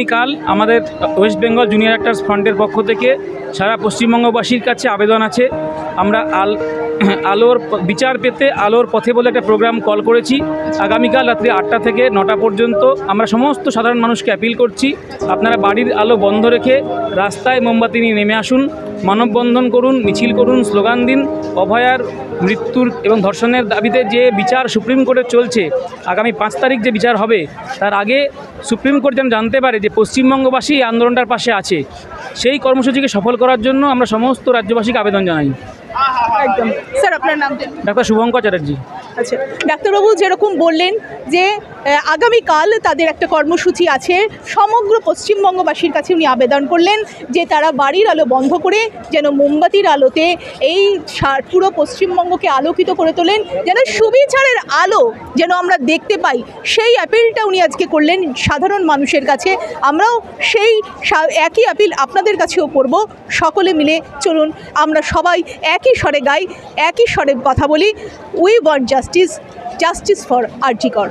কাল আমাদের West Bengal junior actors ফ্রন্টের পক্ষ থেকে সারা পশ্চিমবঙ্গবাসীর কাছে আবেদন আছে। আমরা আলোর বিচার পেতে আলোর পথে বলে একটা প্রোগ্রাম কল করেছি। আগামীকাল রাত্রি 8টা থেকে 9টা পর্যন্ত আমরা সমস্ত সাধারণ মানুষকে অ্যাপিল করছি, আপনারা বাড়ির আলো বন্ধ রেখে রাস্তায় মোমবাতি নিয়ে নেমে আসুন, মানববন্ধন করুন, মিছিল করুন, স্লোগান দিন। অভয়ার মৃত্যুর এবং ধর্ষণের দাবিতে যে বিচার সুপ্রিম কোর্টে চলছে, আগামী 5 তারিখ যে বিচার হবে তার আগে সুপ্রিম কোর্ট যেন জানতে পারে যে পশ্চিমবঙ্গবাসী এই আন্দোলনটার পাশে আছে। সেই কর্মসূচিকে সফল করার জন্য আমরা সমস্ত রাজ্যবাসীকে আবেদন জানাই। একদম স্যার, আপনার নাম? ডাক্তার শুভঙ্কর চ্যাটার্জি। আচ্ছা ডাক্তারবাবু, যেরকম বললেন যে আগামীকাল তাদের একটা কর্মসূচি আছে, সমগ্র পশ্চিমবঙ্গবাসীর কাছে উনি আবেদন করলেন যে তারা বাড়ির আলো বন্ধ করে যেন মোমবাতির আলোতে এই পুরো পশ্চিমবঙ্গকে আলোকিত করে তোলেন, যেন সুবিচারের আলো যেন আমরা দেখতে পাই। সেই অ্যাপিলটা উনি আজকে করলেন সাধারণ মানুষের কাছে। আমরাও সেই একই অ্যাপিল আপনাদের কাছেও করব। সকলে মিলে চলুন আমরা সবাই একই স্বরে গাই, একই স্বরে কথা বলি। We want justice, justice for RG কর।